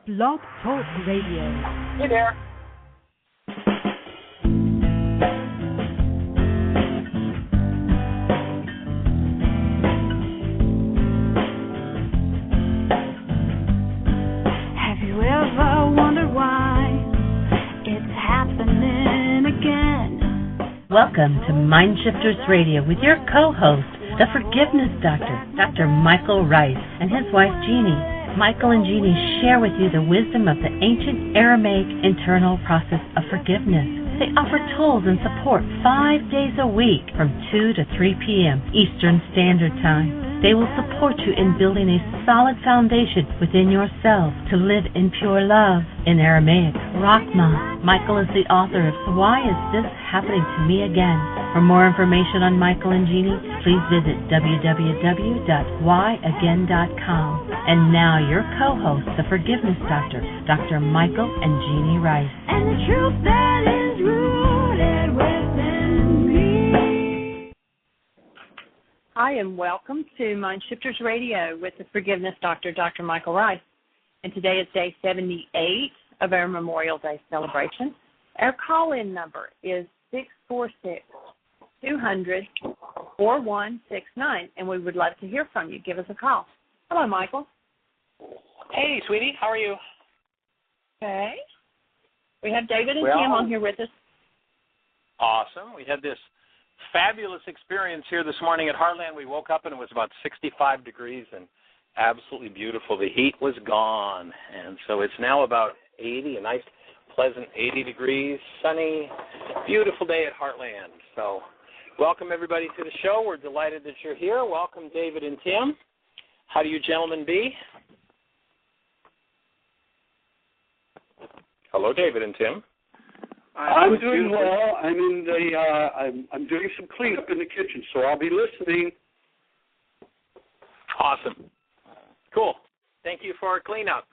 Blog Talk Radio. Hey there. Have you ever wondered why it's happening again? Welcome to MindShifters Radio with your co-host, the Forgiveness Doctor, Dr. Michael Ryce, and his wife, Jeanie. Michael and Jeanie share with you the wisdom of the ancient Aramaic internal process of forgiveness. They offer tools and support 5 days a week from 2 to 3 p.m. Eastern Standard Time. They will support you in building a solid foundation within yourself to live in pure love. In Aramaic, Rakhma. Michael is the author of Why Is This Happening to Me Again? For more information on Michael and Jeanie, please visit www.whyagain.com. And now your co-host, the Forgiveness Doctor, Dr. Michael and Jeanie Ryce. And the truth that is rooted within me. Hi, and welcome to MindShifters Radio with the Forgiveness Doctor, Dr. Michael Ryce. And today is day 78 of our Memorial Day celebration. Our call-in number is 646-200-4169, and we would love to hear from you. Give us a call. Hello, Michael. Hey, sweetie. How are you? Okay. We have David and Tim on here with us. Awesome. We had this fabulous experience here this morning at Heartland. We woke up and it was about 65 degrees and absolutely beautiful. The heat was gone, and so it's now about 80, a nice, pleasant 80 degrees, sunny, beautiful day at Heartland. So welcome, everybody, to the show. We're delighted that you're here. Welcome, David and Tim. How do you gentlemen be? Hello, David and Tim. I'm doing well. I'm in the. I'm doing some cleanup in the kitchen, so I'll be listening. Awesome. Cool. Thank you for our cleanup.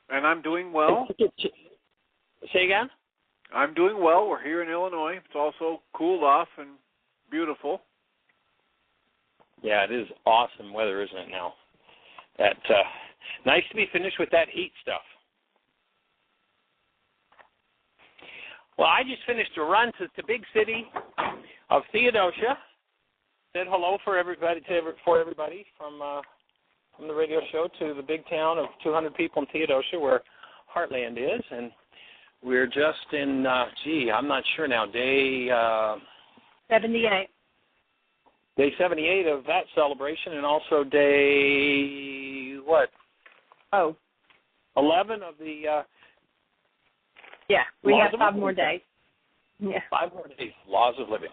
And I'm doing well. Say again? I'm doing well. We're here in Illinois. It's also cooled off and beautiful. Yeah, it is awesome weather, isn't it, now? That nice to be finished with that heat stuff. Well, I just finished a run to the big city of Theodosia. Said hello for everybody from the radio show to the big town of 200 people in Theodosia where Heartland is. And we're just in, I'm not sure now, day 78. Day 78 of that celebration, and also day, 11 of the... yeah, we have 5 more days. Yeah. 5 more days, Laws of Living.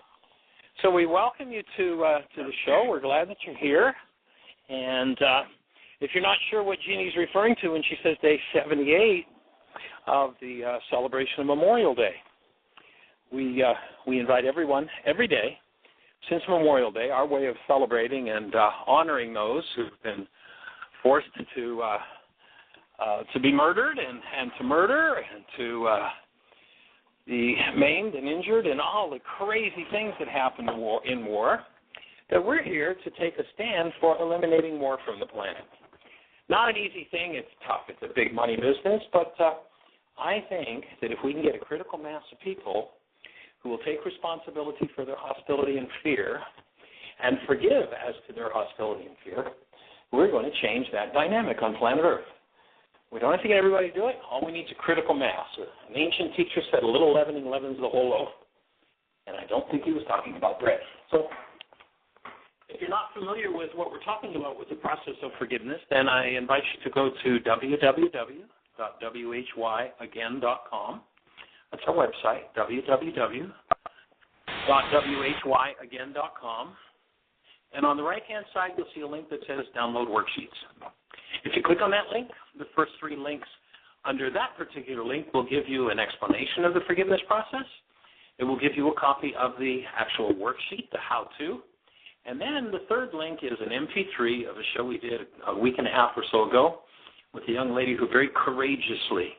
So we welcome you to the show. We're glad that you're here. And if you're not sure what Jeanie's referring to when she says day 78 of the celebration of Memorial Day, we invite everyone every day since Memorial Day, our way of celebrating and honoring those who've been forced to be murdered and to murder and to be maimed and injured and all the crazy things that happen in war, that we're here to take a stand for eliminating war from the planet. Not an easy thing. It's tough. It's a big money business. But I think that if we can get a critical mass of people who will take responsibility for their hostility and fear and forgive as to their hostility and fear, we're going to change that dynamic on planet Earth. We don't have to get everybody to do it. All we need is a critical mass. An ancient teacher said a little leavening leavens the whole loaf, and I don't think he was talking about bread. So if you're not familiar with what we're talking about with the process of forgiveness, then I invite you to go to www.whyagain.com. That's our website, www.whyagain.com. And on the right-hand side, you'll see a link that says Download Worksheets. If you click on that link, the first 3 links under that particular link will give you an explanation of the forgiveness process. It will give you a copy of the actual worksheet, the how-to. And then the third link is an MP3 of a show we did a week and a half or so ago with a young lady who very courageously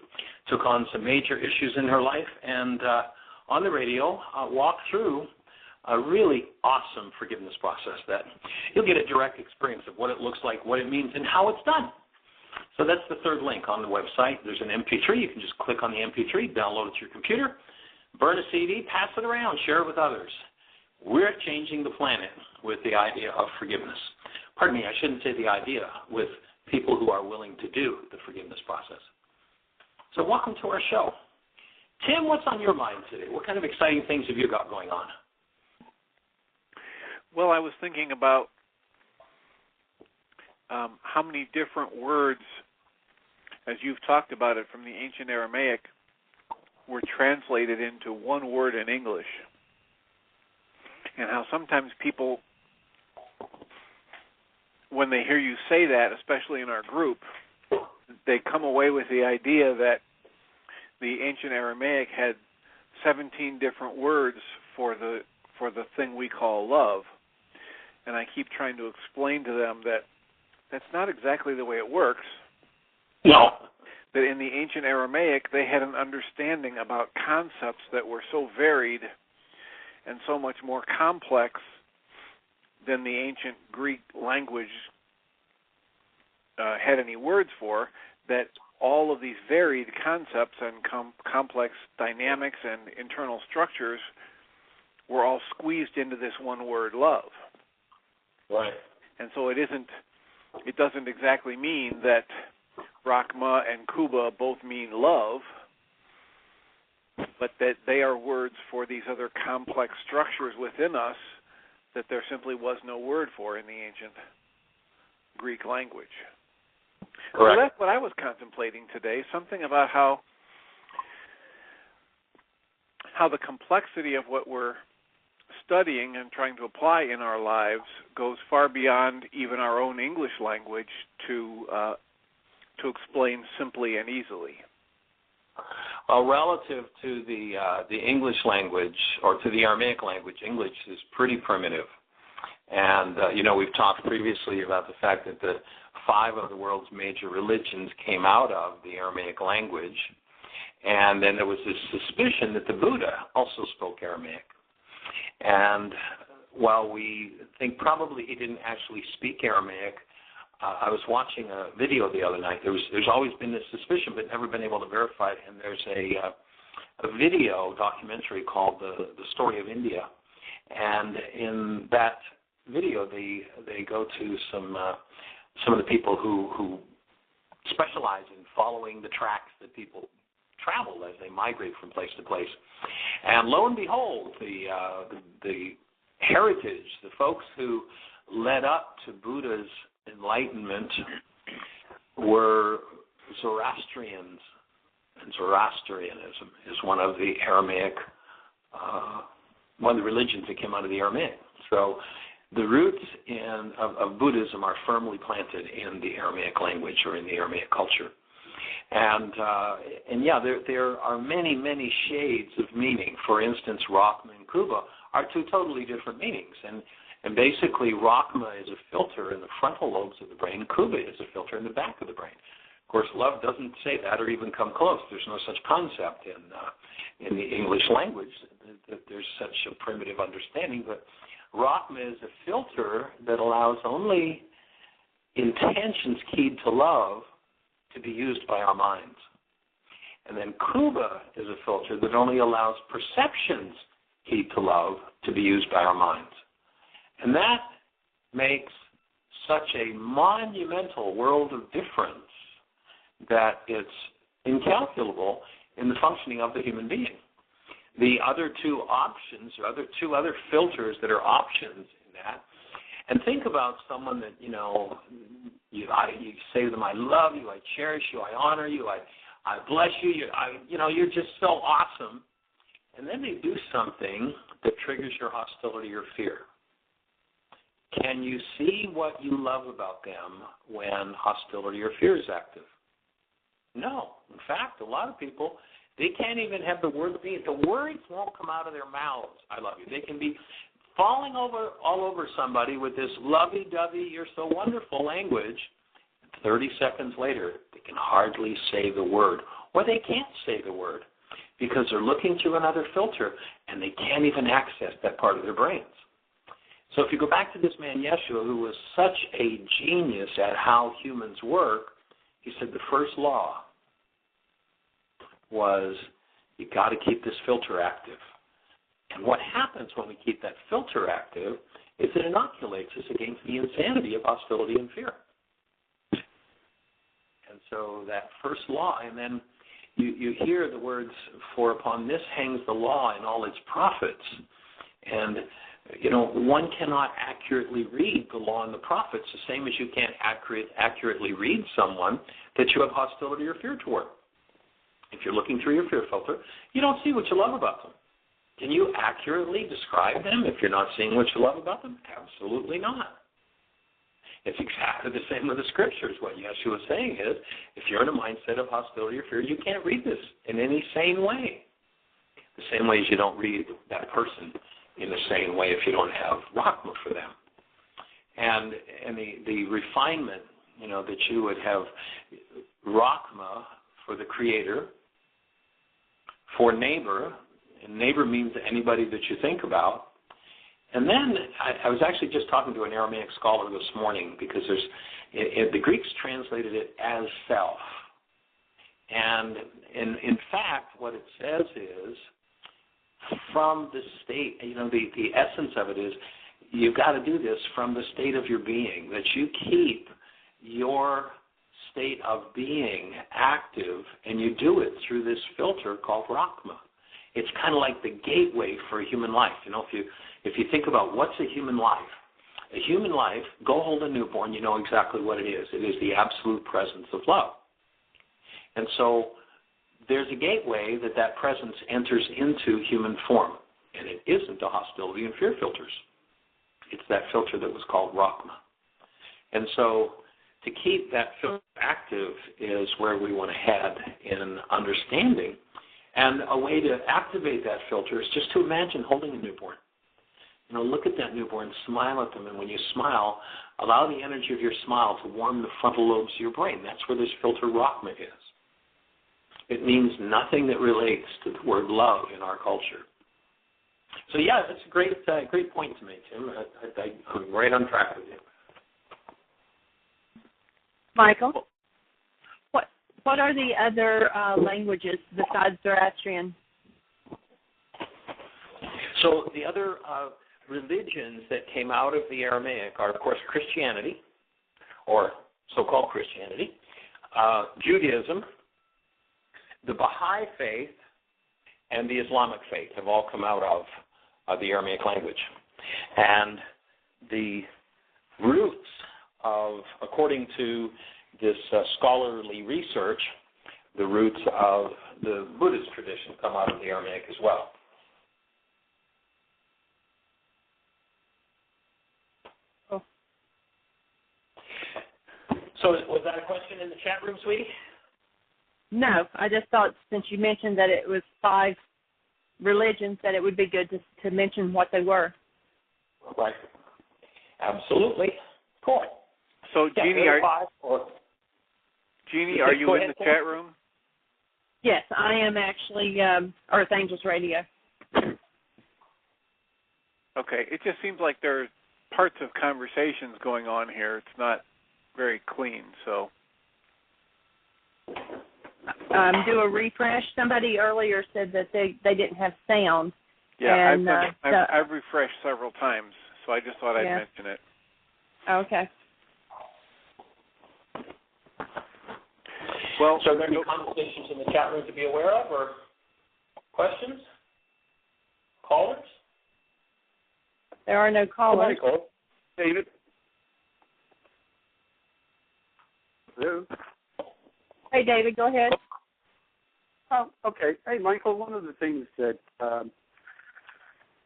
took on some major issues in her life and on the radio walked through a really awesome forgiveness process that you'll get a direct experience of what it looks like, what it means, and how it's done. So that's the third link on the website. There's an MP3. You can just click on the MP3, download it to your computer, burn a CD, pass it around, share it with others. We're changing the planet with the idea of forgiveness. Pardon me, I shouldn't say the idea, with people who are willing to do the forgiveness process. So welcome to our show. Tim, what's on your mind today? What kind of exciting things have you got going on? Well, I was thinking about how many different words, as you've talked about it, from the ancient Aramaic were translated into one word in English. And how sometimes people, when they hear you say that, especially in our group, they come away with the idea that the ancient Aramaic had 17 different words for the thing we call love. And I keep trying to explain to them that that's not exactly the way it works. No. That in the ancient Aramaic, they had an understanding about concepts that were so varied and so much more complex than the ancient Greek language had any words for, that all of these varied concepts and complex dynamics and internal structures were all squeezed into this one word, love. Right. And so it doesn't exactly mean that Rakhma and Khooba both mean love, but that they are words for these other complex structures within us that there simply was no word for in the ancient Greek language. Correct. So that's what I was contemplating today, something about how the complexity of what we're studying and trying to apply in our lives goes far beyond even our own English language to explain simply and easily. Well, relative to the English language, or to the Aramaic language, English is pretty primitive. And, we've talked previously about the fact that the 5 of the world's major religions came out of the Aramaic language. And then there was this suspicion that the Buddha also spoke Aramaic. And while we think probably he didn't actually speak Aramaic, I was watching a video the other night. There's always been this suspicion, but never been able to verify it. And there's a video documentary called The Story of India. And in that video, they go to some of the people who specialize in following the tracks that people travel as they migrate from place to place. And lo and behold, the heritage, the folks who led up to Buddha's enlightenment were Zoroastrians, and Zoroastrianism is one of the Aramaic, one of the religions that came out of the Aramaic. So the roots of Buddhism are firmly planted in the Aramaic language or in the Aramaic culture. And there are many, many shades of meaning. For instance, Rakhma and Khooba are 2 totally different meanings. And basically, Rakhma is a filter in the frontal lobes of the brain. Khooba is a filter in the back of the brain. Of course, love doesn't say that or even come close. There's no such concept in the English language that there's such a primitive understanding. But Rakhma is a filter that allows only intentions keyed to love to be used by our minds. And then Khooba is a filter that only allows perceptions keyed to love to be used by our minds. And that makes such a monumental world of difference that it's incalculable in the functioning of the human being. The other 2 options, or 2 other filters that are options in that, and think about someone that, you say to them, I love you, I cherish you, I honor you, I bless you, you're just so awesome. And then they do something that triggers your hostility or fear. Can you see what you love about them when hostility or fear is active? No. In fact, a lot of people, they can't even have the word be. The words won't come out of their mouths, I love you. They can be falling all over somebody with this lovey-dovey, you're so wonderful language. 30 seconds later, they can hardly say the word. Or they can't say the word because they're looking through another filter and they can't even access that part of their brains. So if you go back to this man, Yeshua, who was such a genius at how humans work, he said the first law was you got to keep this filter active. And what happens when we keep that filter active is it inoculates us against the insanity of hostility and fear. And so that first law, and then you hear the words, for upon this hangs the law and all its prophets. And, one cannot accurately read the law and the prophets the same as you can't accurately read someone that you have hostility or fear toward. If you're looking through your fear filter, you don't see what you love about them. Can you accurately describe them if you're not seeing what you love about them? Absolutely not. It's exactly the same with the scriptures. What Yeshua is saying is, if you're in a mindset of hostility or fear, you can't read this in any sane way. The same way as you don't read that person in the same way if you don't have Rahkma for them. And the refinement, that you would have Rahkma for the Creator, for neighbor, and neighbor means anybody that you think about. And then I was actually just talking to an Aramaic scholar this morning because the Greeks translated it as self. And in fact, what it says is, from the state, the essence of it is, you've got to do this from the state of your being, that you keep your state of being active, and you do it through this filter called Rakhma. It's kind of like the gateway for a human life. If you think about what's a human life, go hold a newborn, you know exactly what it is. It is the absolute presence of love. And so there's a gateway that presence enters into human form, and it isn't the hostility and fear filters. It's that filter that was called Rakhma. And so to keep that filter active is where we want to head in understanding. And a way to activate that filter is just to imagine holding a newborn. Look at that newborn, smile at them, and when you smile, allow the energy of your smile to warm the frontal lobes of your brain. That's where this filter Rakhma is. It means nothing that relates to the word love in our culture. So yeah, that's a great point to make, Tim. I'm right on track with you. Michael, what are the other languages besides Zoroastrian? So the other religions that came out of the Aramaic are, of course, Christianity, or so-called Christianity, Judaism, the Bahá'í Faith, and the Islamic faith have all come out of the Aramaic language. And the roots of, according to this scholarly research, the roots of the Buddhist tradition come out of the Aramaic as well. Oh. So was that a question in the chat room, sweetie? No, I just thought since you mentioned that it was 5 religions, that it would be good to mention what they were. Right. Absolutely. Cool. So, Jeanie, Jeanie, are you in the chat room? Yes, I am actually Earth Angels Radio. Okay. It just seems like there are parts of conversations going on here. It's not very clean, so. Do a refresh. Somebody earlier said that they didn't have sound. Yeah, and, I've refreshed several times, so I just thought I'd mention it. Okay. Well, so are there any conversations in the chat room to be aware of, or questions? Callers? There are no callers. Michael, David. Hello. Hey, David, go ahead. Oh, okay. Hey, Michael, one of the things that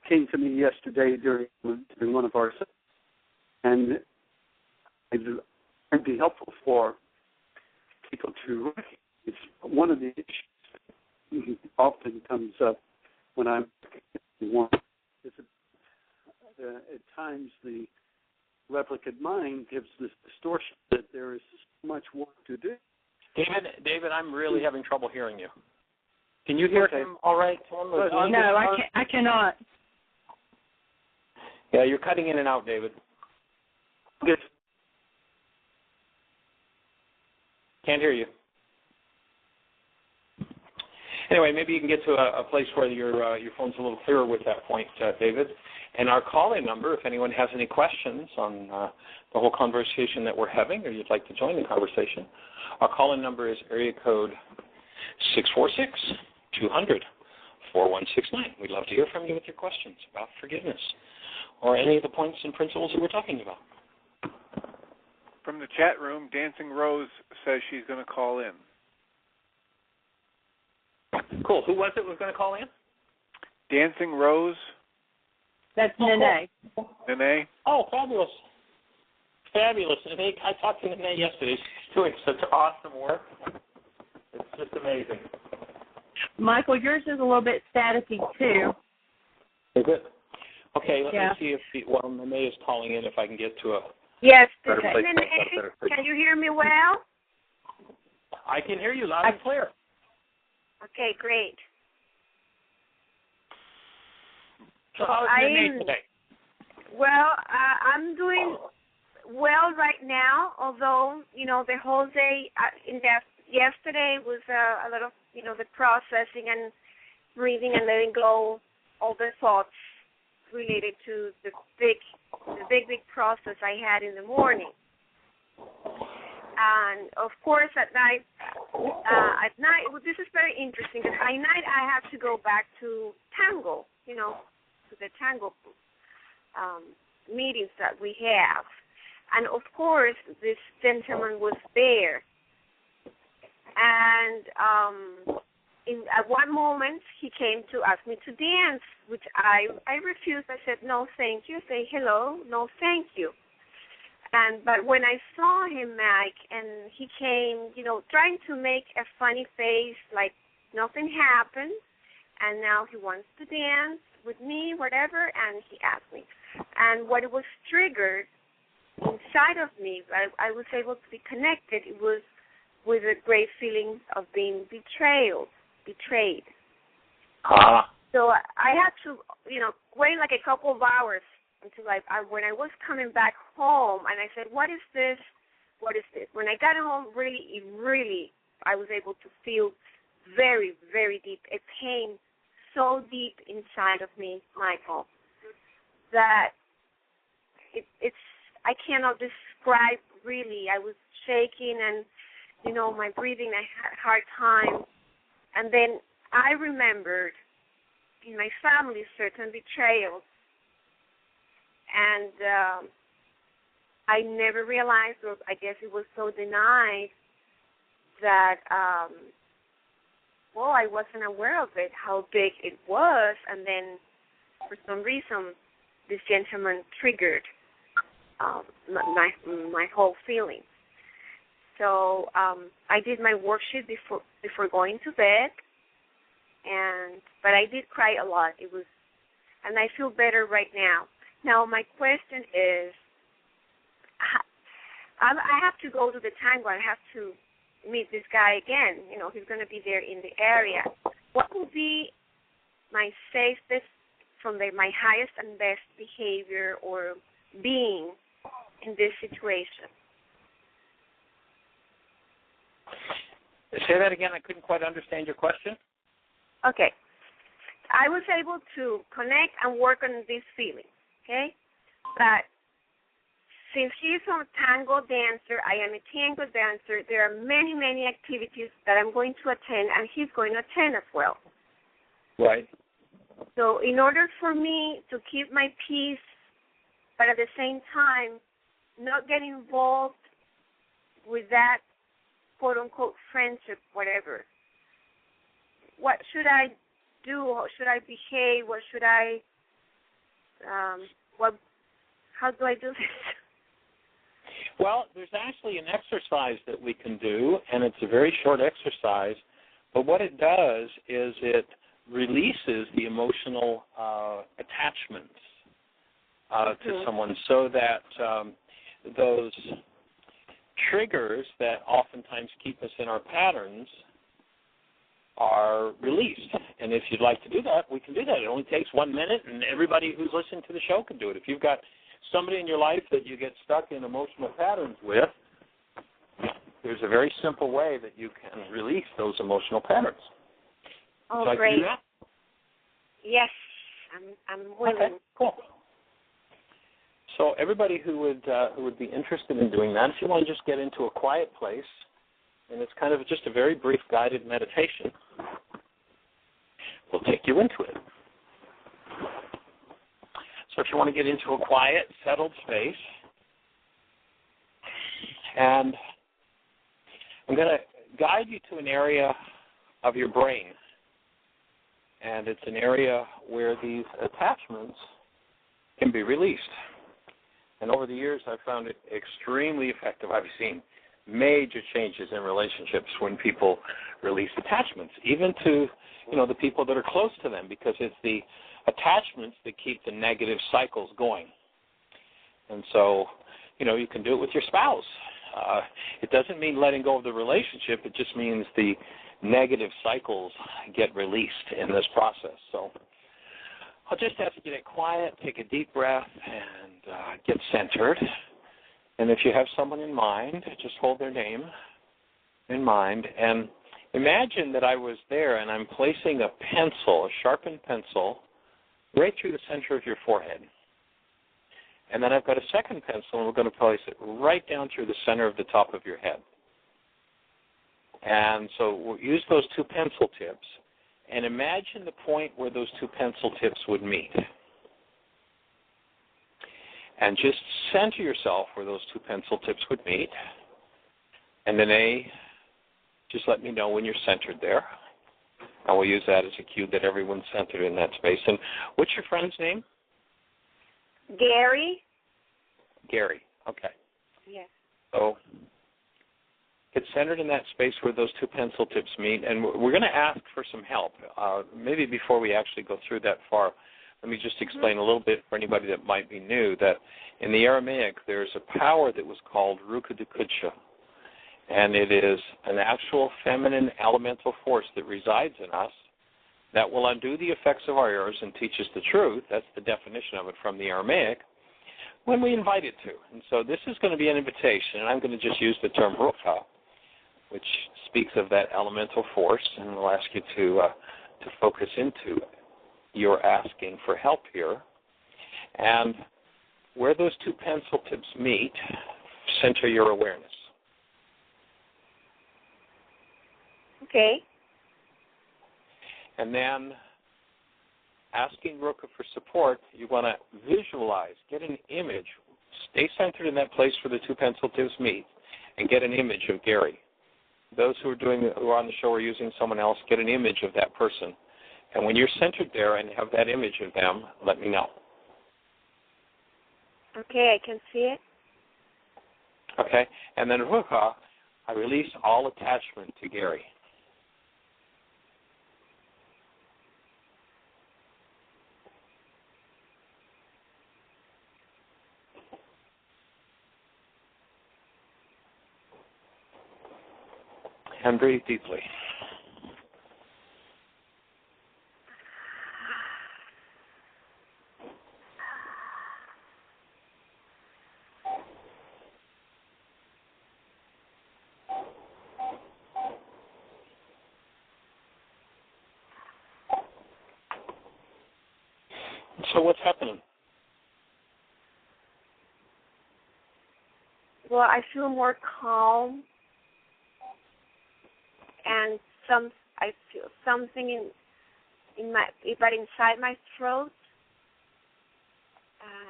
came to me yesterday during one of our sessions, and it'd be helpful for people to recognize. It's one of the issues that often comes up when I'm one. At times the replicate mind gives this distortion that there is so much work to do. David, I'm really having trouble hearing you. Can you hear him all right, Tim? No, I cannot. Yeah, you're cutting in and out, David. Yes. Can't hear you. Anyway, maybe you can get to a place where your phone's a little clearer with that point, David. And our call-in number, if anyone has any questions on the whole conversation that we're having, or you'd like to join the conversation, our call-in number is area code 646-200-4169. We'd love to hear from you with your questions about forgiveness or any of the points and principles that we're talking about. From the chat room, Dancing Rose says she's going to call in. Cool. Who was it was going to call in? Dancing Rose. That's Nene. Cool. Nene? Oh, fabulous. Fabulous. Nene, I talked to Nene yesterday. She's doing such awesome work. It's just amazing. Michael, yours is a little bit staticky, too. Is it? Okay, let me see if Nene is calling in, if I can get to a yes, better place. Nene, can you hear me well? I can hear you loud and clear. Okay, great. So how's Nene today? Well, I'm doing well right now, although, the whole day, yesterday was a lot of, the processing and breathing and letting go all the thoughts related to the big process I had in the morning. And, of course, at night, this is very interesting, because at night I have to go back to tango, to the tango meetings that we have. And, of course, this gentleman was there. And at one moment, he came to ask me to dance, which I refused. I said, no, thank you. Say hello. No, thank you. But when I saw him, Mike, and he came, trying to make a funny face, like nothing happened, and now he wants to dance with me, whatever, and he asked me. And what was triggered inside of me, I was able to be connected. It was with a great feeling of being betrayed. So I had to, wait like a couple of hours until when I was coming back home, and I said, what is this? What is this? When I got home, really, I was able to feel very, very deep, a pain so deep inside of me, Michael, that I cannot describe really. I was shaking, and, my breathing, I had a hard time. And then I remembered in my family certain betrayals. And I never realized, or I guess it was so denied, that, I wasn't aware of it, how big it was. And then for some reason, this gentleman triggered my whole feeling. So I did my worksheet before going to bed, but I did cry a lot. And I feel better right now. Now, my question is, I have to go to the tango. I have to meet this guy again. He's going to be there in the area. What will be my safest, from my highest and best behavior or being in this situation? Say that again. I couldn't quite understand your question. Okay. I was able to connect and work on this feeling. Okay, but since he's a tango dancer, I am a tango dancer, there are many, many activities that I'm going to attend, and he's going to attend as well. Right. So in order for me to keep my peace, but at the same time not get involved with that quote-unquote friendship, whatever, what should I do? How should I behave? What should I... how do I do this? Well, there's actually an exercise that we can do, and it's a very short exercise, but what it does is it releases the emotional attachments to someone, so that those triggers that oftentimes keep us in our patterns are released. And if you'd like to do that, we can do that. It only takes 1 minute, and everybody who's listening to the show can do it. If you've got somebody in your life that you get stuck in emotional patterns with, there's a very simple way that you can release those emotional patterns. Oh, so great. I can do that? Yes, I'm willing. Okay, cool. So everybody who would be interested in doing that, if you want to just get into a quiet place, and it's kind of just a very brief guided meditation, we'll take you into it. So if you want to get into a quiet, settled space, and I'm going to guide you to an area of your brain, and it's an area where these attachments can be released. And over the years, I've found it extremely effective. I've seen major changes in relationships when people release attachments, even to, the people that are close to them, because it's the attachments that keep the negative cycles going. And so, you can do it with your spouse. It doesn't mean letting go of the relationship. It just means the negative cycles get released in this process. So I'll just ask you to get quiet, take a deep breath, and get centered. And if you have someone in mind, just hold their name in mind and imagine that I was there and I'm placing a pencil, a sharpened pencil, right through the center of your forehead. And then I've got a second pencil, and we're going to place it right down through the center of the top of your head. And so we'll use those two pencil tips, and imagine the point where those two pencil tips would meet. And just center yourself where those two pencil tips would meet. And then just let me know when you're centered there. And we'll use that as a cue that everyone's centered in that space. And what's your friend's name? Gary. Gary, okay. Yes. So get centered in that space where those two pencil tips meet, and we're going to ask for some help. Maybe before we actually go through that far, let me just explain a little bit for anybody that might be new that in the Aramaic there's a power that was called Rukudukudsha, and it is an actual feminine elemental force that resides in us that will undo the effects of our errors and teach us the truth. That's the definition of it from the Aramaic, when we invite it to. And so this is going to be an invitation, and I'm going to just use the term Rahkma, which speaks of that elemental force, and we'll ask you to focus into your asking for help here. And where those two pencil tips meet, center your awareness. Okay. And then asking Rahkma for support, you want to visualize, get an image, stay centered in that place where the two pencil tips meet, and get an image of Gary. Those who are on the show are using someone else, get an image of that person. And when you're centered there and have that image of them, let me know. Okay, I can see it. Okay, and then Rahkma, I release all attachment to Gary. And breathe deeply. So what's happening? Well, I feel more calm. And I feel something in my, but inside my throat,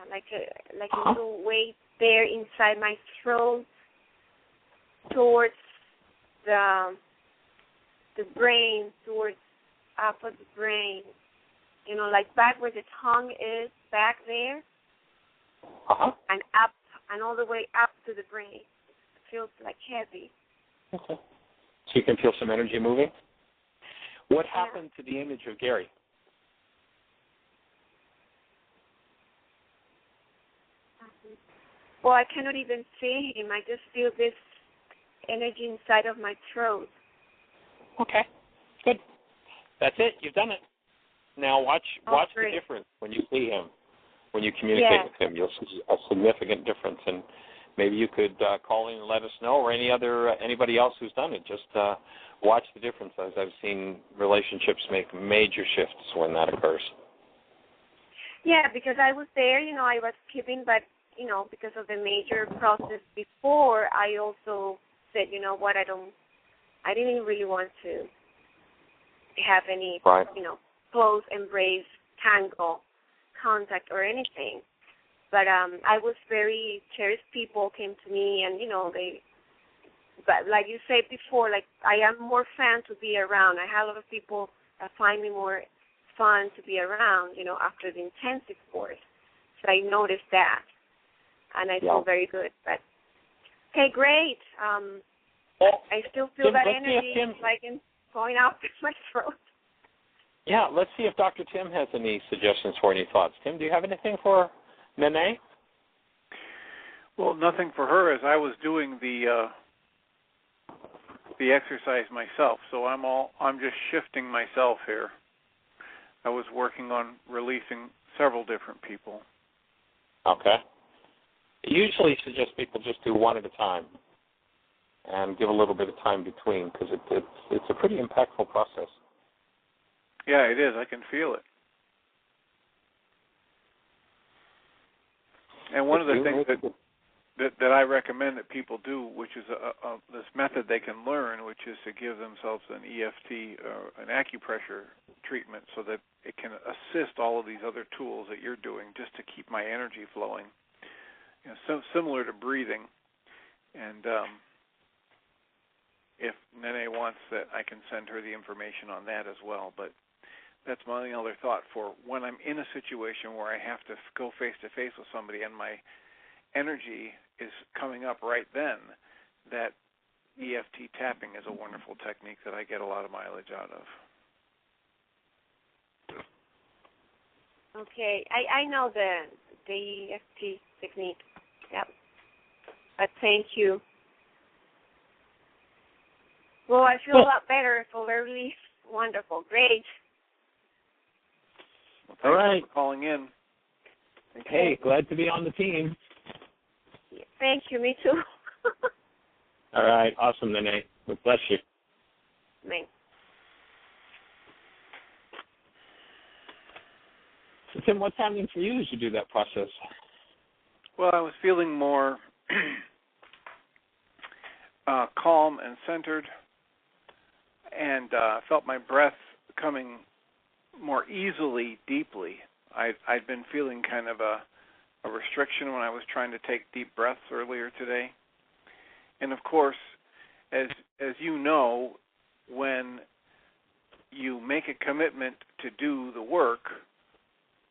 like a little weight there inside my throat, towards the brain, towards up of the brain, like back where the tongue is, back there, and up, and all the way up to the brain. It feels like heavy. Okay. So you can feel some energy moving? What happened to the image of Gary? Well, I cannot even see him. I just feel this energy inside of my throat. Okay, good. That's it. You've done it. Now watch the difference when you see him, when you communicate with him. You'll see a significant difference. And maybe you could call in and let us know, or anybody else who's done it. Just watch the difference. As I've seen relationships make major shifts when that occurs. Yeah, because I was there, I was keeping, but, because of the major process before, I also said, what, I didn't really want to have any, right. Close embrace, tangle, contact, or anything. But I was very cherished. People came to me, and, but like you said before, like I am more fun to be around. I have a lot of people that find me more fun to be around, after the intensive course. So I noticed that, and I feel very good. But okay, great. I still feel Tim, that energy, like it's going up my throat. Yeah, let's see if Dr. Tim has any suggestions or any thoughts. Tim, do you have anything for Nene? Well, nothing for her, as I was doing the exercise myself. So I'm just shifting myself here. I was working on releasing several different people. Okay. I usually suggest people just do one at a time and give a little bit of time between, because it's a pretty impactful process. Yeah, it is. I can feel it. And one of the things that I recommend that people do, which is this method they can learn, which is to give themselves an EFT, an acupressure treatment, so that it can assist all of these other tools that you're doing, just to keep my energy flowing. So similar to breathing. And if Nene wants that, I can send her the information on that as well. But that's my only other thought for when I'm in a situation where I have to go face-to-face with somebody and my energy is coming up right then, that EFT tapping is a wonderful technique that I get a lot of mileage out of. Okay, I know the EFT technique. Yep. But thank you. Well, I feel a lot better. I feel really wonderful. Great. Well, all right. For calling in. Hey, glad to be on the team. Thank you. Me too. All right. Awesome, Nene. God bless you. Thanks. So, Tim, what's happening for you as you do that process? Well, I was feeling more calm and centered, and felt my breath coming more easily, deeply. I'd been feeling kind of a restriction when I was trying to take deep breaths earlier today. And, of course, as you know, when you make a commitment to do the work,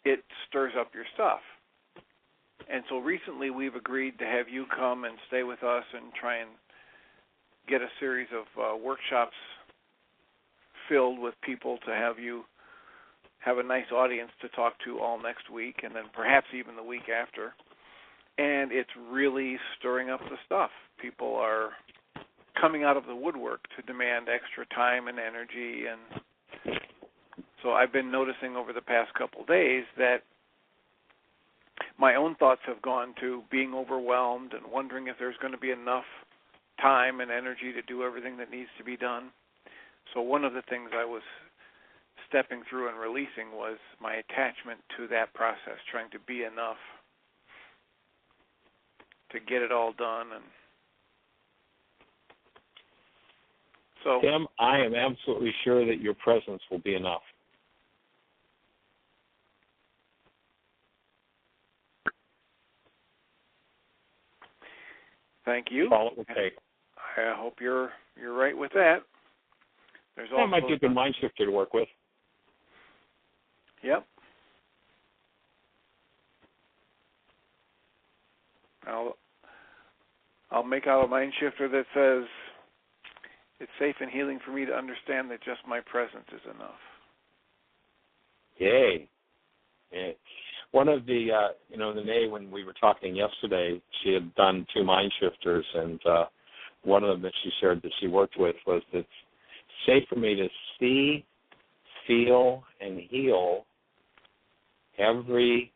it stirs up your stuff. And so recently we've agreed to have you come and stay with us and try and get a series of workshops filled with people to have you have a nice audience to talk to all next week, and then perhaps even the week after. And it's really stirring up the stuff. People are coming out of the woodwork to demand extra time and energy. And so I've been noticing over the past couple days that my own thoughts have gone to being overwhelmed and wondering if there's going to be enough time and energy to do everything that needs to be done. So one of the things I was stepping through and releasing was my attachment to that process, trying to be enough to get it all done. And so, Tim, I am absolutely sure that your presence will be enough. thank you. All it will take. I hope you're right with that. There's also That might be a good mind shifter to work with. Yep. I'll make out a mind shifter that says it's safe and healing for me to understand that just my presence is enough. Yay. Yay. One of the, Nene, when we were talking yesterday, she had done 2 mind shifters, and one of them that she shared that she worked with was that it's safe for me to see, feel, and heal every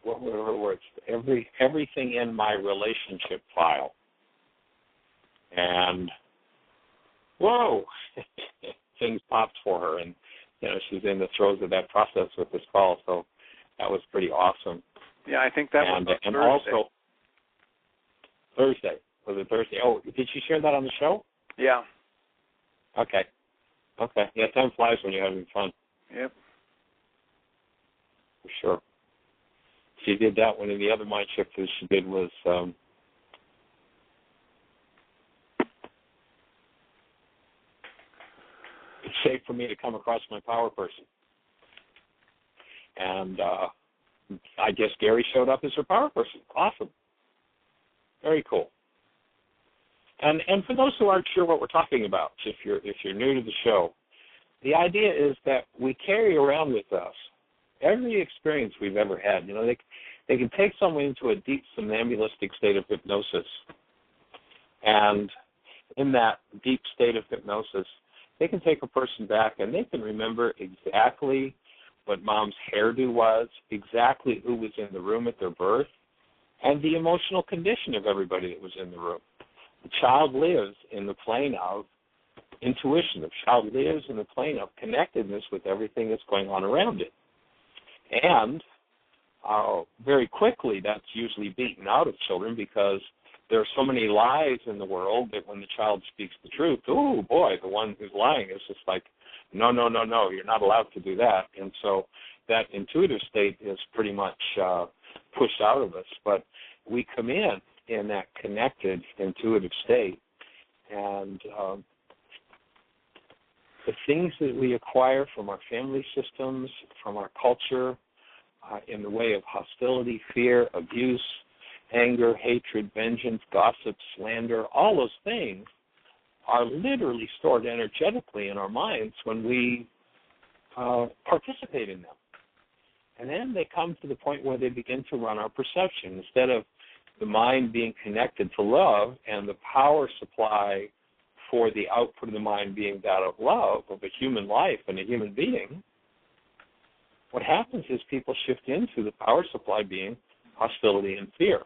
what were the words? Everything in my relationship file. And whoa, things popped for her, and she's in the throes of that process with this call. So that was pretty awesome. Yeah, I think that was and Thursday. Also Thursday. Was it Thursday? Oh, did she share that on the show? Yeah. Okay. Yeah, time flies when you're having fun. Yep. For sure. She did that. One of the other mind shifters she did was it's safe for me to come across my power person. And I guess Gary showed up as her power person. Awesome. Very cool. And for those who aren't sure what we're talking about, if you're new to the show, the idea is that we carry around with us every experience we've ever had. They can take someone into a deep somnambulistic state of hypnosis, and in that deep state of hypnosis, they can take a person back and they can remember exactly what mom's hairdo was, exactly who was in the room at their birth, and the emotional condition of everybody that was in the room. The child lives in the plane of intuition. The child lives in the plane of connectedness with everything that's going on around it. And very quickly, that's usually beaten out of children because there are so many lies in the world that when the child speaks the truth, oh boy, the one who's lying is just like, no, you're not allowed to do that. And so that intuitive state is pretty much pushed out of us. But we come in that connected, intuitive state, and the things that we acquire from our family systems, from our culture, in the way of hostility, fear, abuse, anger, hatred, vengeance, gossip, slander, all those things are literally stored energetically in our minds when we participate in them. And then they come to the point where they begin to run our perception. Instead of the mind being connected to love and the power supply for the output of the mind being that of love, of a human life and a human being, what happens is people shift into the power supply being hostility and fear.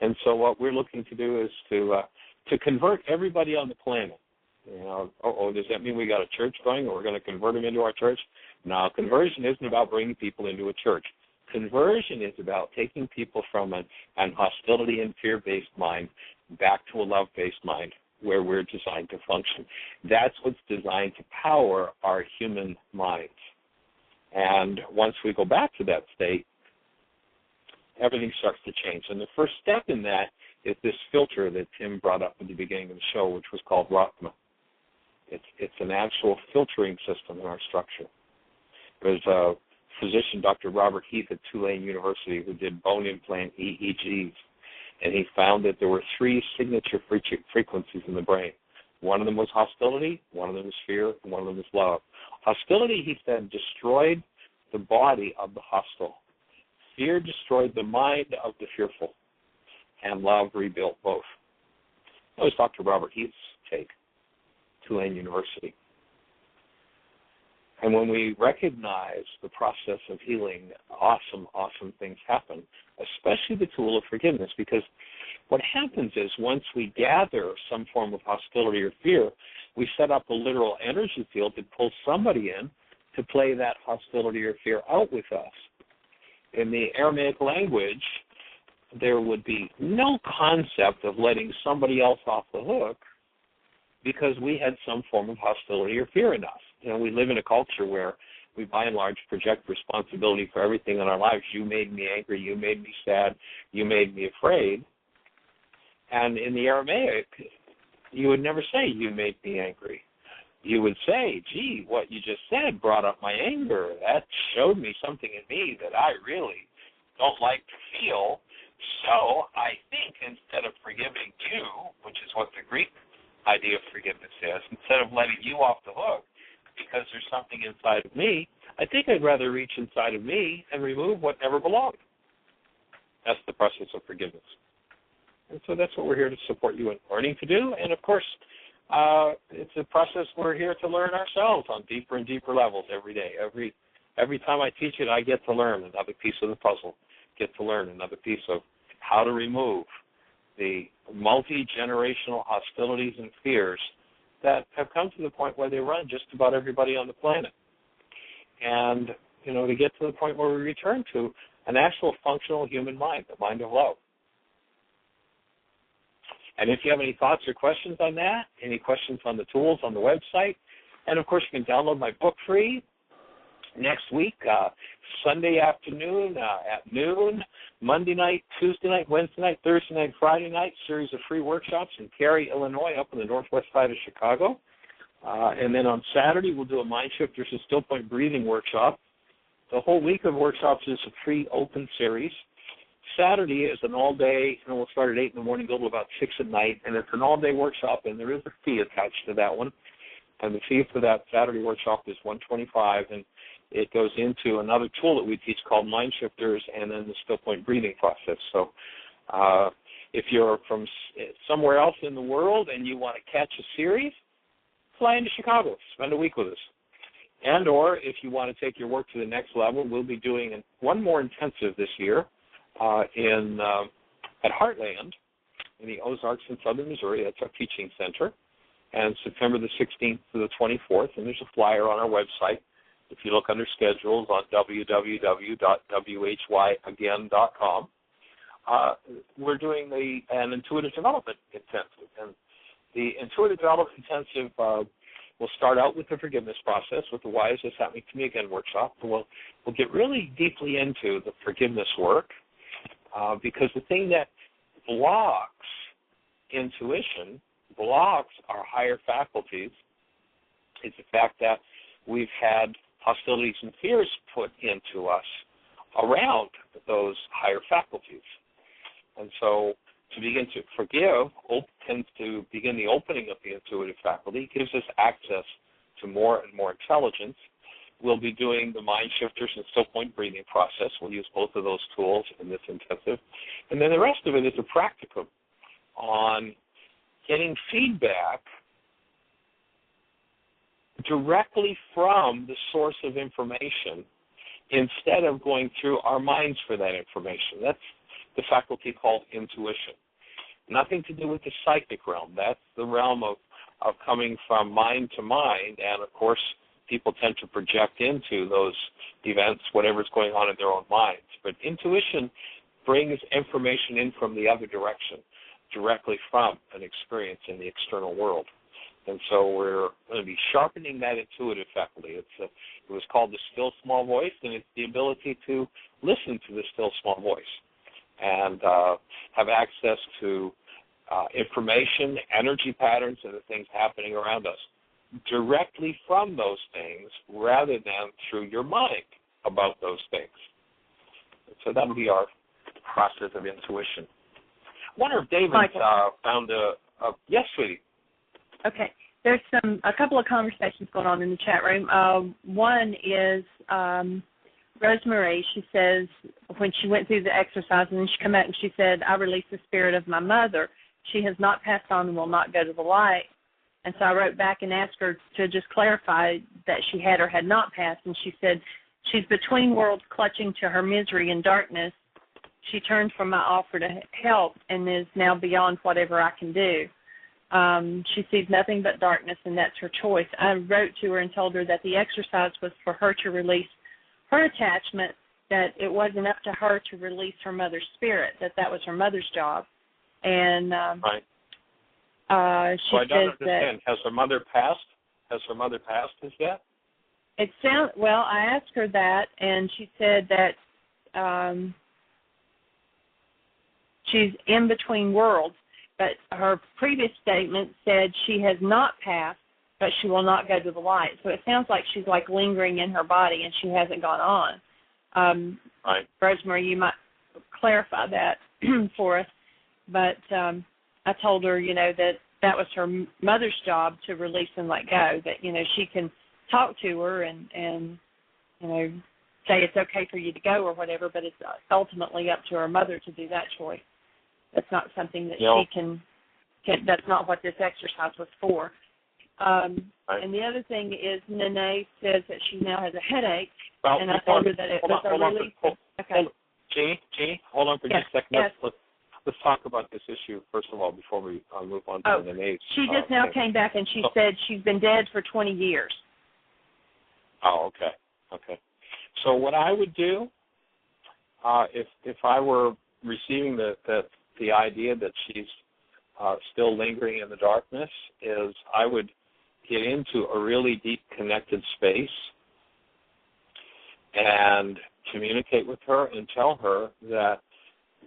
And so what we're looking to do is to convert everybody on the planet. Does that mean we got a church going or we're going to convert them into our church? No, conversion isn't about bringing people into a church. Conversion is about taking people from an hostility and fear-based mind back to a love-based mind where we're designed to function. That's what's designed to power our human minds. And once we go back to that state, everything starts to change. And the first step in that is this filter that Tim brought up at the beginning of the show, which was called Rakhma. It's an actual filtering system in our structure. There's a physician, Dr. Robert Heath at Tulane University, who did bone implant EEGs, and he found that there were 3 signature frequencies in the brain. One of them was hostility, one of them was fear, and one of them was love. Hostility, he said, destroyed the body of the hostile. Fear destroyed the mind of the fearful, and love rebuilt both. That was Dr. Robert Heath's take, Tulane University. And when we recognize the process of healing, awesome things happen, especially the tool of forgiveness, because what happens is once we gather some form of hostility or fear, we set up a literal energy field that pulls somebody in to play that hostility or fear out with us. In the Aramaic language, there would be no concept of letting somebody else off the hook because we had some form of hostility or fear in us. We live in a culture where we, by and large, project responsibility for everything in our lives. You made me angry. You made me sad. You made me afraid. And in the Aramaic, you would never say, you made me angry. You would say, gee, what you just said brought up my anger. That showed me something in me that I really don't like to feel. So I think instead of forgiving you, which is what the Greek idea of forgiveness is, instead of letting you off the hook because there's something inside of me, I think I'd rather reach inside of me and remove what never belonged. That's the process of forgiveness. And so that's what we're here to support you in learning to do. And, of course, it's a process we're here to learn ourselves on deeper and deeper levels every day. every time I teach it, I get to learn another piece of the puzzle, get to learn another piece of how to remove the multi-generational hostilities and fears that have come to the point where they run just about everybody on the planet. And, to get to the point where we return to an actual functional human mind, the mind of love. And if you have any thoughts or questions on that, any questions on the tools on the website, and, of course, you can download my book free next week, Sunday afternoon at noon, Monday night, Tuesday night, Wednesday night, Thursday night, Friday night, series of free workshops in Cary, Illinois, up on the northwest side of Chicago. And then on Saturday, we'll do a MindShifters and Still Point Breathing workshop. The whole week of workshops is a free open series. Saturday is an all-day, we'll start at 8 in the morning, go to about 6 at night, and it's an all-day workshop, and there is a fee attached to that one. And the fee for that Saturday workshop is $125, and it goes into another tool that we teach called MindShifters and then the Still Point Breathing process. So if you're from somewhere else in the world and you want to catch a series, fly into Chicago, spend a week with us. And or if you want to take your work to the next level, we'll be doing one more intensive this year at Heartland in the Ozarks in southern Missouri. That's our teaching center. And September the 16th to the 24th, and there's a flyer on our website. If you look under schedules on www.whyagain.com, we're doing an intuitive development intensive. And the intuitive development intensive will start out with the forgiveness process, with the Why Is This Happening to Me Again workshop. We'll get really deeply into the forgiveness work because the thing that blocks intuition, blocks our higher faculties, is the fact that we've had hostilities and fears put into us around those higher faculties. And so to begin to forgive tends to begin the opening of the intuitive faculty, gives us access to more and more intelligence. We'll be doing the MindShifters and Still Point Breathing process. We'll use both of those tools in this intensive. And then the rest of it is a practicum on getting feedback directly from the source of information instead of going through our minds for that information. That's the faculty called intuition. Nothing to do with the psychic realm. That's the realm of coming from mind to mind, and, of course, people tend to project into those events whatever's going on in their own minds. But intuition brings information in from the other direction, directly from an experience in the external world. And so we're going to be sharpening that intuitive faculty. It was called the still small voice, and it's the ability to listen to the still small voice and have access to information, energy patterns, and the things happening around us directly from those things rather than through your mind about those things. So that would be our process of intuition. I wonder if David found yes, sweetie. Okay. There's a couple of conversations going on in the chat room. One is Rosemary. She says when she went through the exercise and then she came out and she said, I released the spirit of my mother. She has not passed on and will not go to the light. And so I wrote back and asked her to just clarify that she had or had not passed. And she said, she's between worlds clutching to her misery and darkness. She turned from my offer to help and is now beyond whatever I can do. She sees nothing but darkness, and that's her choice. I wrote to her and told her that the exercise was for her to release her attachment, that it wasn't up to her to release her mother's spirit, that was her mother's job. And right. She I don't says understand. Has her mother passed? Has her mother passed as yet? Well, I asked her that, and she said that she's in between worlds. But her previous statement said she has not passed, but she will not go to the light. So it sounds like she's like lingering in her body and she hasn't gone on. Right. Rosemary, you might clarify that for us. But I told her, that was her mother's job to release and let go, that, she can talk to her and say it's okay for you to go or whatever, but it's ultimately up to her mother to do that choice. That's not something that she can, that's not what this exercise was for. And the other thing is Nene says that she now has a headache, well, and I told her that it was a release. Okay. Jeanie, hold on for just a second. Yes. Let's talk about this issue first of all before we move on to the Nene. She just now came back and she said she's been dead for 20 years. Oh, okay. So what I would do, if I were receiving the idea that she's still lingering in the darkness, is I would get into a really deep connected space and communicate with her and tell her that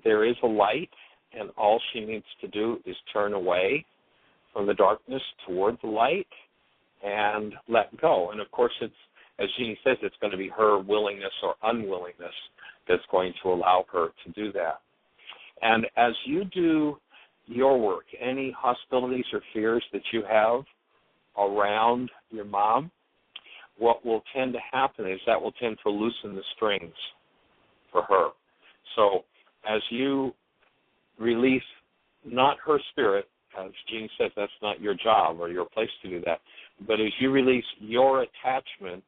there is a light and all she needs to do is turn away from the darkness toward the light and let go. And, of course, it's, as Jeanie says, it's going to be her willingness or unwillingness that's going to allow her to do that. And as you do your work, any hostilities or fears that you have around your mom, what will tend to happen is that will tend to loosen the strings for her. So as you release not her spirit, as Jeanie says, that's not your job or your place to do that, but as you release your attachment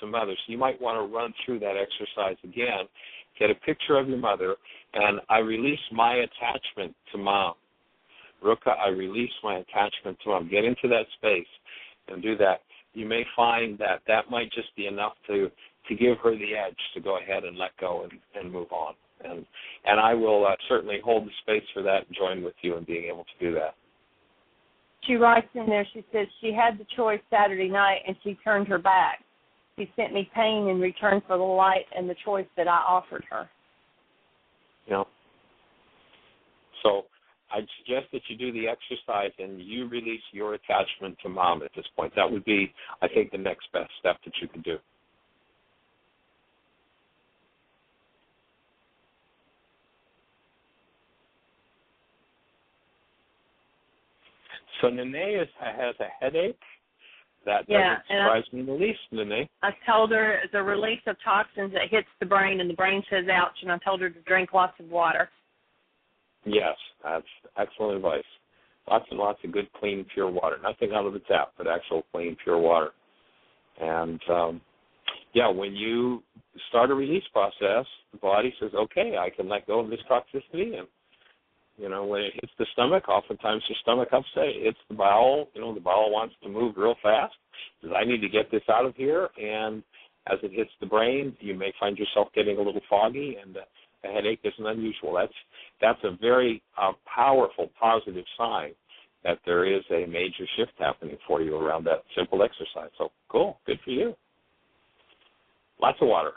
to mother, so you might want to run through that exercise again, get a picture of your mother, and I release my attachment to mom. Ruka, I release my attachment to mom. Get into that space and do that. You may find that might just be enough to give her the edge to go ahead and let go and move on. And I will certainly hold the space for that and join with you in being able to do that. She writes in there, she says she had the choice Saturday night and she turned her back. She sent me pain in return for the light and the choice that I offered her. Yeah. So I'd suggest that you do the exercise and you release your attachment to mom at this point. That would be, I think, the next best step that you can do. So Nene has a headache. That doesn't surprise me in the least, Nene. I told her it's a release of toxins that hits the brain, and the brain says ouch, and I told her to drink lots of water. Yes, that's excellent advice. Lots and lots of good, clean, pure water. Nothing out of the tap, but actual clean, pure water. And, when you start a release process, the body says, okay, I can let go of this toxicity. And, when it hits the stomach, oftentimes the stomach upset. It hits the bowel. The bowel wants to move real fast. Says, I need to get this out of here. And as it hits the brain, you may find yourself getting a little foggy, and a headache isn't unusual. That's a very powerful, positive sign that there is a major shift happening for you around that simple exercise. So, cool. Good for you. Lots of water.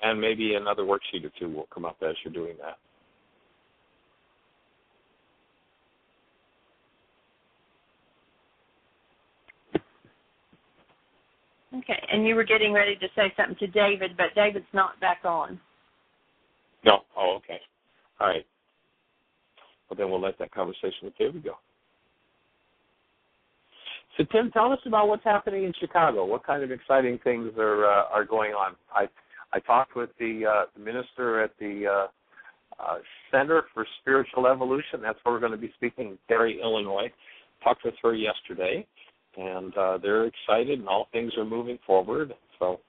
And maybe another worksheet or two will come up as you're doing that. Okay, and you were getting ready to say something to David, but David's not back on. No? Oh, okay. All right. Well, then we'll let that conversation with David go. So, Tim, tell us about what's happening in Chicago. What kind of exciting things are going on? I talked with the minister at the Center for Spiritual Evolution. That's where we're going to be speaking in Cary, Illinois. Talked with her yesterday, and they're excited, and all things are moving forward. So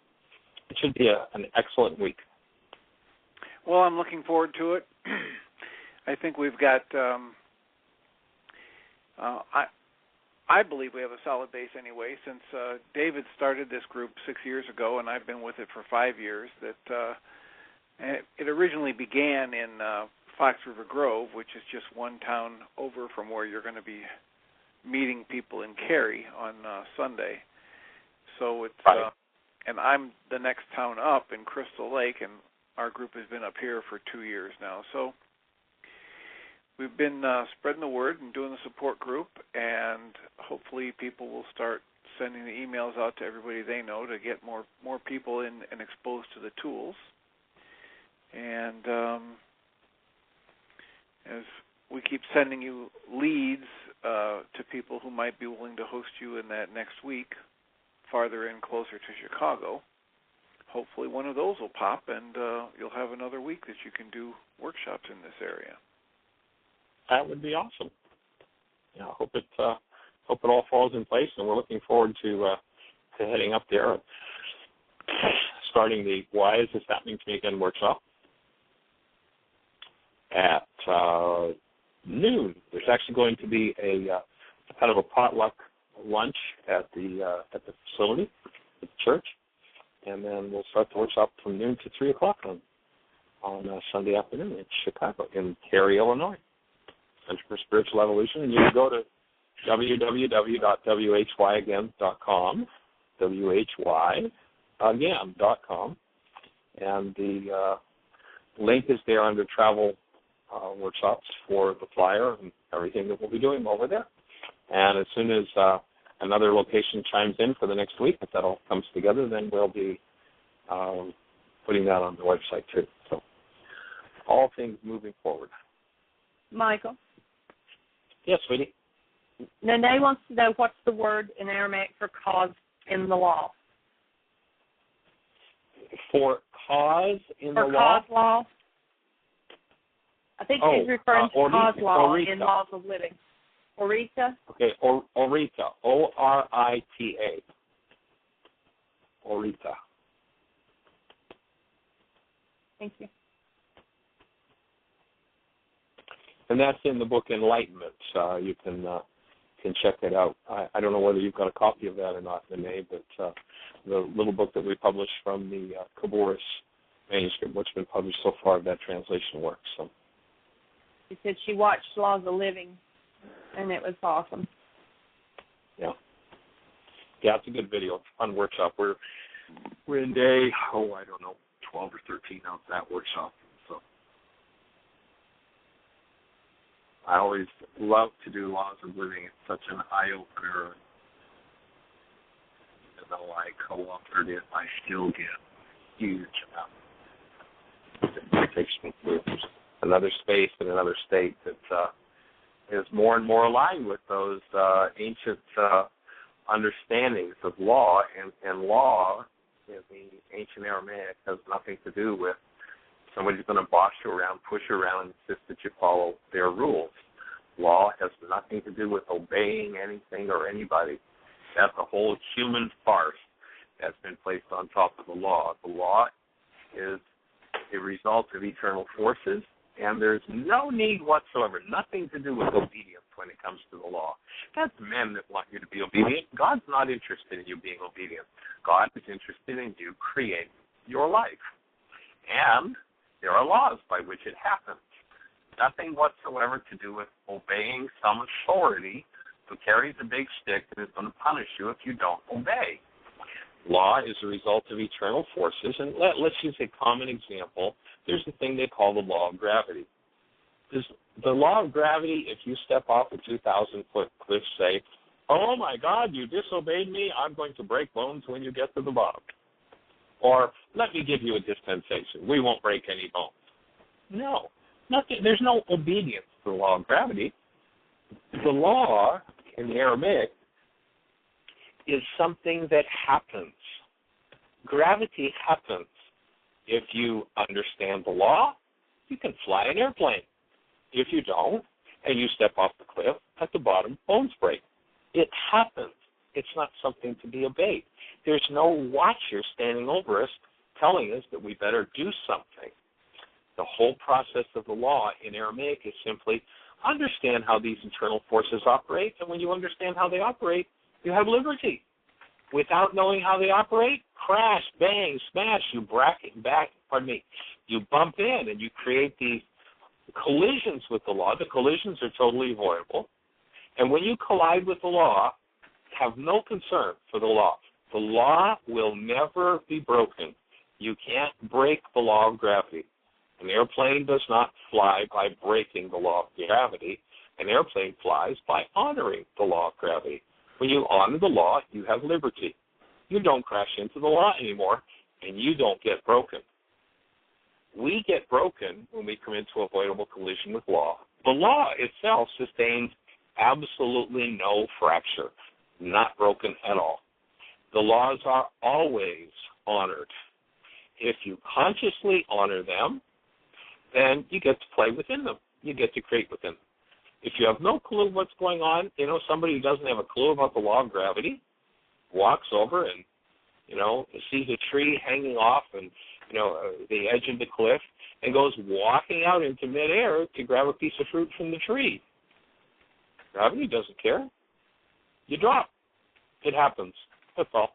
it should be an excellent week. Well, I'm looking forward to it. I think we've got I believe we have a solid base anyway, since David started this group 6 years ago, and I've been with it for 5 years. That it originally began in Fox River Grove, which is just one town over from where you're going to be meeting people in Cary on Sunday. So it's and I'm the next town up in Crystal Lake, and our group has been up here for 2 years now. So we've been spreading the word and doing the support group, and hopefully people will start sending the emails out to everybody they know to get more people in and exposed to the tools. And as we keep sending you leads to people who might be willing to host you in that next week, farther in, closer to Chicago, hopefully one of those will pop, and you'll have another week that you can do workshops in this area. That would be awesome. hope it all falls in place, and we're looking forward to heading up there, starting the Why Is This Happening to Me Again workshop at noon. There's actually going to be a kind of a potluck lunch at the facility, at the church, and then we'll start the workshop from noon to 3 o'clock on Sunday afternoon in Chicago, in Cary, Illinois. Center for Spiritual Evolution, and you can go to www.whyagain.com, whyagain.com, and the link is there under travel workshops for the flyer and everything that we'll be doing over there. And as soon as another location chimes in for the next week, if that all comes together, then we'll be putting that on the website too. So all things moving forward. Michael? Yes, sweetie? Nene wants to know what's the word in Aramaic for cause in the law. For cause in the law? For cause law. I think he's referring to cause law Orita. in laws of living. Orita? Okay, Orita, O-R-I-T-A. Orita. Thank you. And that's in the book Enlightenment. You can check it out. I don't know whether you've got a copy of that or not, Nene, but the little book that we published from the Kaboris manuscript, what's been published so far, that translation works. So. She said she watched Laws of Living, and it was awesome. Yeah, it's a good video. It's a fun workshop. We're in day, 12 or 13 out of that workshop. So I always love to do Laws of Living. It's such an eye-opener. Even though I co-authored it, I still get huge amounts. It takes me to another space and another state that is more and more aligned with those ancient understandings of law. And law in the ancient Aramaic has nothing to do with somebody's going to boss you around, push you around, and insist that you follow their rules. Law has nothing to do with obeying anything or anybody. That's a whole human farce that's been placed on top of the law. The law is a result of eternal forces, and there's no need whatsoever, nothing to do with obedience when it comes to the law. That's men that want you to be obedient. God's not interested in you being obedient. God is interested in you creating your life. And there are laws by which it happens. Nothing whatsoever to do with obeying some authority who carries a big stick and is going to punish you if you don't obey. Law is a result of eternal forces, and let's use a common example. There's a thing they call the law of gravity. Does the law of gravity, if you step off a 2,000-foot cliff, say, oh, my God, you disobeyed me, I'm going to break bones when you get to the bottom? Or, let me give you a dispensation, we won't break any bones. No, nothing. There's no obedience to the law of gravity. The law in the Aramaic is something that happens. Gravity happens. If you understand the law, you can fly an airplane. If you don't, and you step off the cliff, at the bottom, bones break. It happens. It's not something to be obeyed. There's no watcher standing over us telling us that we better do something. The whole process of the law in Aramaic is simply understand how these internal forces operate, and when you understand how they operate, you have liberty. Without knowing how they operate, crash, bang, smash, you bump in and you create these collisions with the law. The collisions are totally avoidable. And when you collide with the law, have no concern for the law. The law will never be broken. You can't break the law of gravity. An airplane does not fly by breaking the law of gravity. An airplane flies by honoring the law of gravity. When you honor the law, you have liberty. You don't crash into the law anymore, and you don't get broken. We get broken when we come into avoidable collision with law. The law itself sustains absolutely no fracture, not broken at all. The laws are always honored. If you consciously honor them, then you get to play within them. You get to create within them. If If you have no clue what's going on, somebody who doesn't have a clue about the law of gravity walks over and, sees a tree hanging off and, the edge of the cliff and goes walking out into midair to grab a piece of fruit from the tree. Gravity doesn't care. You drop. It happens. That's all.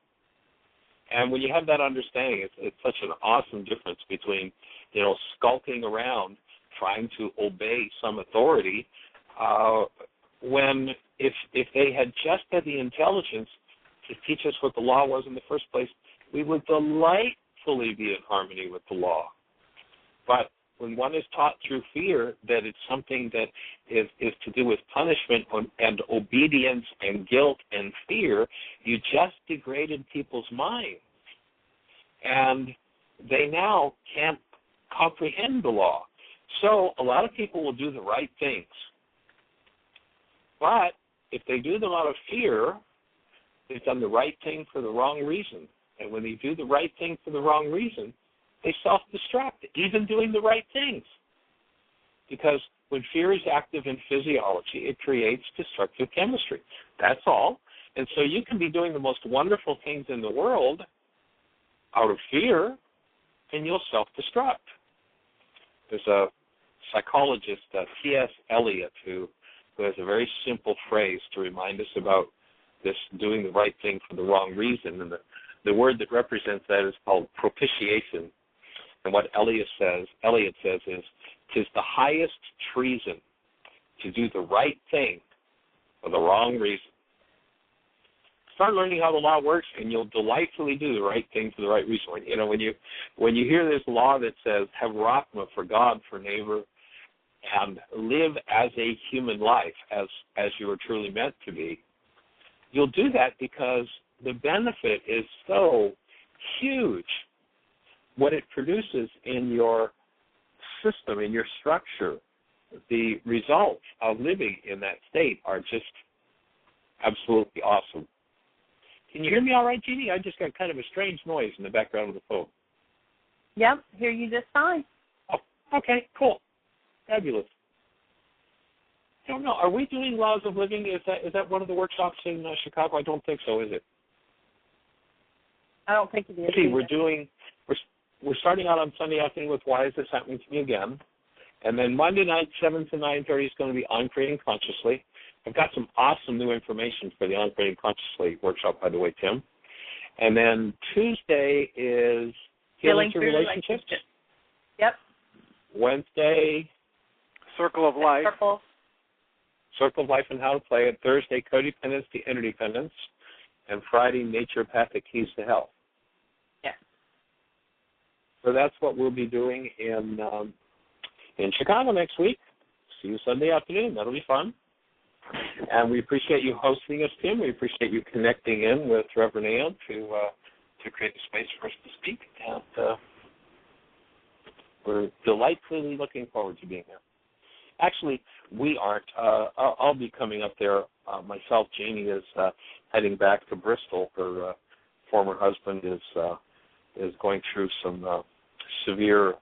And when you have that understanding, it's such an awesome difference between, skulking around trying to obey some authority, when if they had just had the intelligence to teach us what the law was in the first place, we would delightfully be in harmony with the law. But when one is taught through fear that it's something that is to do with punishment and obedience and guilt and fear, you just degraded people's minds. And they now can't comprehend the law. So a lot of people will do the right things. But if they do them out of fear, they've done the right thing for the wrong reason. And when they do the right thing for the wrong reason, they self-destruct, even doing the right things. Because when fear is active in physiology, it creates destructive chemistry. That's all. And so you can be doing the most wonderful things in the world out of fear, and you'll self-destruct. There's a psychologist, T.S. Eliot, who has a very simple phrase to remind us about this doing the right thing for the wrong reason. And the word that represents that is called propitiation. And what Eliot says is, "'Tis the highest treason to do the right thing for the wrong reason." Start learning how the law works, and you'll delightfully do the right thing for the right reason. When you hear this law that says, "Have Rahkma for God, for neighbor, and live as a human life, as you are truly meant to be," you'll do that because the benefit is so huge. What it produces in your system, in your structure, the results of living in that state are just absolutely awesome. Can you hear me all right, Jeanie? I just got kind of a strange noise in the background of the phone. Yep, hear you just fine. Oh, okay, cool. Fabulous. I don't know. Are we doing Laws of Living? Is that one of the workshops in Chicago? I don't think so, is it? I don't think it is. See, we're starting out on Sunday afternoon with Why Is This Happening to Me Again? And then Monday night, 7 to 9:30 is going to be On Creating Consciously. I've got some awesome new information for the On Creating Consciously workshop, by the way, Tim. And then Tuesday is Healing Through Relationships. Yep. Wednesday, Circle of Life. Circle of Life and How to Play It. Thursday, Codependence to Interdependence. And Friday, Naturopathic Keys to Health. Yeah. So that's what we'll be doing in Chicago next week. See you Sunday afternoon. That'll be fun. And we appreciate you hosting us, Tim. We appreciate you connecting in with Reverend Ann to create a space for us to speak. And we're delightfully looking forward to being here. Actually, we aren't. I'll be coming up there myself. Jeanie is heading back to Bristol. Her former husband is going through some severe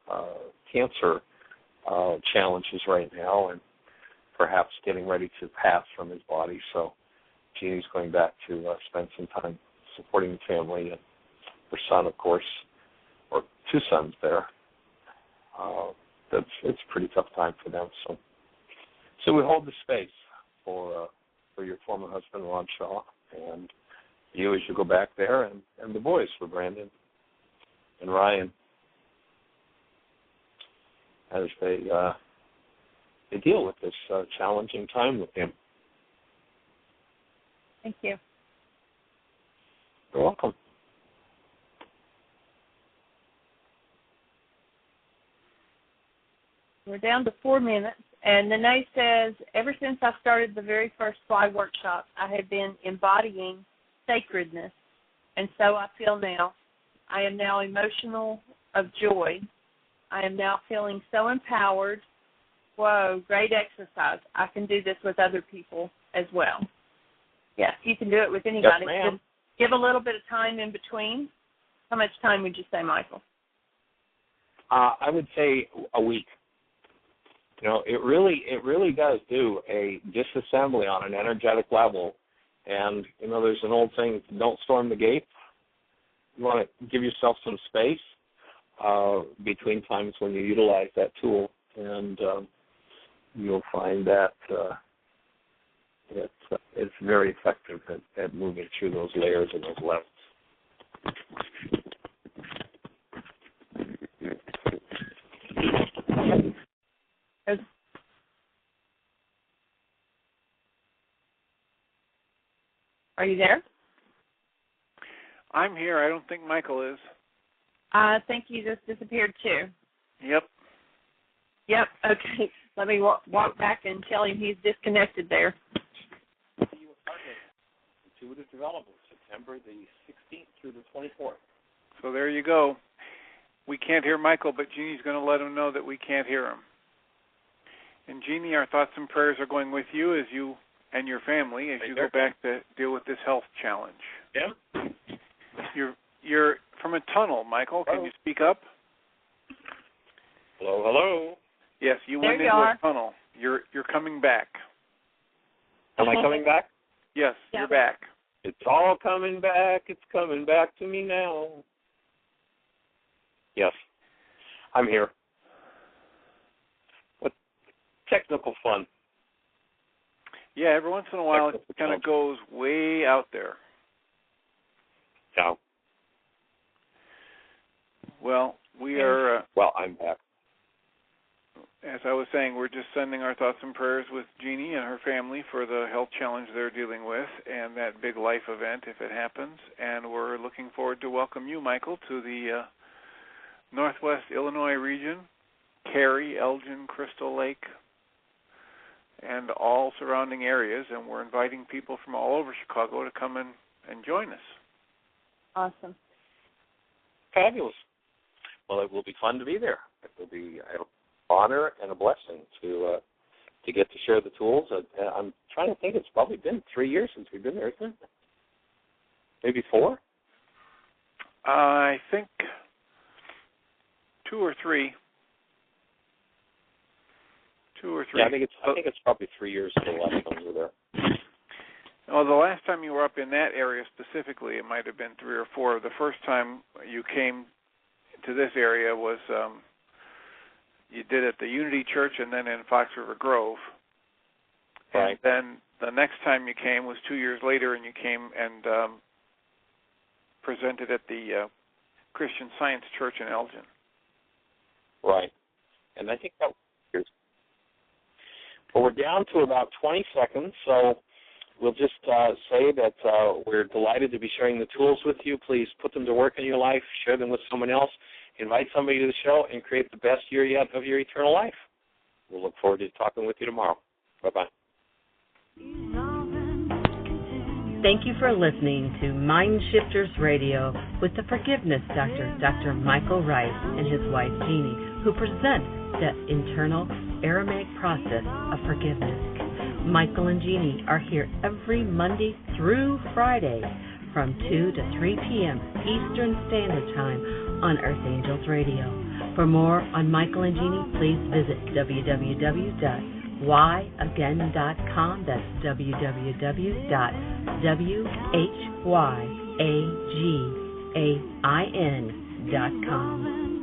cancer challenges right now, and perhaps getting ready to pass from his body. So Jeanie's going back to spend some time supporting the family and her son, of course, or two sons there. It's a pretty tough time for them. So we hold the space for your former husband, Ron Shaw, and you as you go back there, and the boys for Brandon and Ryan as they deal with this challenging time with him. Thank you. You're welcome. We're down to 4 minutes, and Nene says, ever since I started the very first fly workshop, I have been embodying sacredness, and so I feel now. I am now emotional of joy. I am now feeling so empowered. Whoa, great exercise. I can do this with other people as well. Yes, you can do it with anybody. Yes, ma'am. Just give a little bit of time in between. How much time would you say, Michael? I would say a week. it really does do a disassembly on an energetic level. And, there's an old saying, don't storm the gate. You want to give yourself some space between times when you utilize that tool, and you'll find that it's very effective at moving through those layers and those levels. Are you there? I'm here. I don't think Michael is. I think you just disappeared too. Yep. Okay. Let me walk back and tell him he's disconnected there. Intuitive Development, September the 16th through the 24th. So there you go. We can't hear Michael, but Jeannie's going to let him know that we can't hear him. And Jeanie, our thoughts and prayers are going with you as you and your family as you go back to deal with this health challenge. Yeah. You're from a tunnel, Michael. Can you speak up? Hello. Yes, you went into a tunnel. You're coming back. Am I coming back? Yes, you're back. It's all coming back. It's coming back to me now. Yes, I'm here. What technical fun. Yeah, every once in a while it kind of goes way out there. Yeah. Well, we are... I'm back. As I was saying, we're just sending our thoughts and prayers with Jeanie and her family for the health challenge they're dealing with and that big life event if it happens. And we're looking forward to welcome you, Michael, to the Northwest Illinois region, Cary, Elgin, Crystal Lake, and all surrounding areas. And we're inviting people from all over Chicago to come and join us. Awesome. Fabulous. Well, it will be fun to be there. It will be an honor and a blessing to get to share the tools. I'm trying to think. It's probably been 3 years since we've been there, isn't it? Maybe 4? I think 2 or 3. 2 or 3. Yeah, I think it's probably 3 years since the last time we were there. Well, the last time you were up in that area specifically, it might have been 3 or 4. The first time you came to this area was you did at the Unity Church and then in Fox River Grove. Right. And then the next time you came was 2 years later, and you came and presented at the Christian Science Church in Elgin. Right. And I think that was years. Well, we're down to about 20 seconds, so we'll just say that we're delighted to be sharing the tools with you. Please put them to work in your life, share them with someone else, invite somebody to the show, and create the best year yet of your eternal life. We'll look forward to talking with you tomorrow. Bye-bye. Thank you for listening to MindShifters Radio with the Forgiveness Doctor, Dr. Michael Ryce, and his wife, Jeanie, who present the internal Aramaic process of forgiveness. Michael and Jeanie are here every Monday through Friday from 2 to 3 p.m. Eastern Standard Time on Earth Angels Radio. For more on Michael and Jeanie, please visit www.whyagain.com. That's www.whyagain.com.